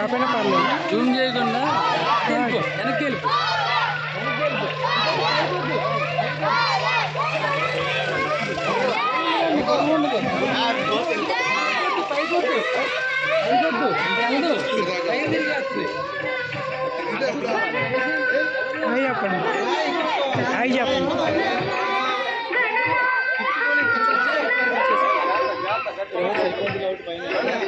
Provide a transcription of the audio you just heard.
కాకపోయినా పర్లేదు. జూమ్ చేయకుండా వెనక్కి వెళ్ళిపో. హాయ్ చెప్పండి, హాయ్ చెప్పండి.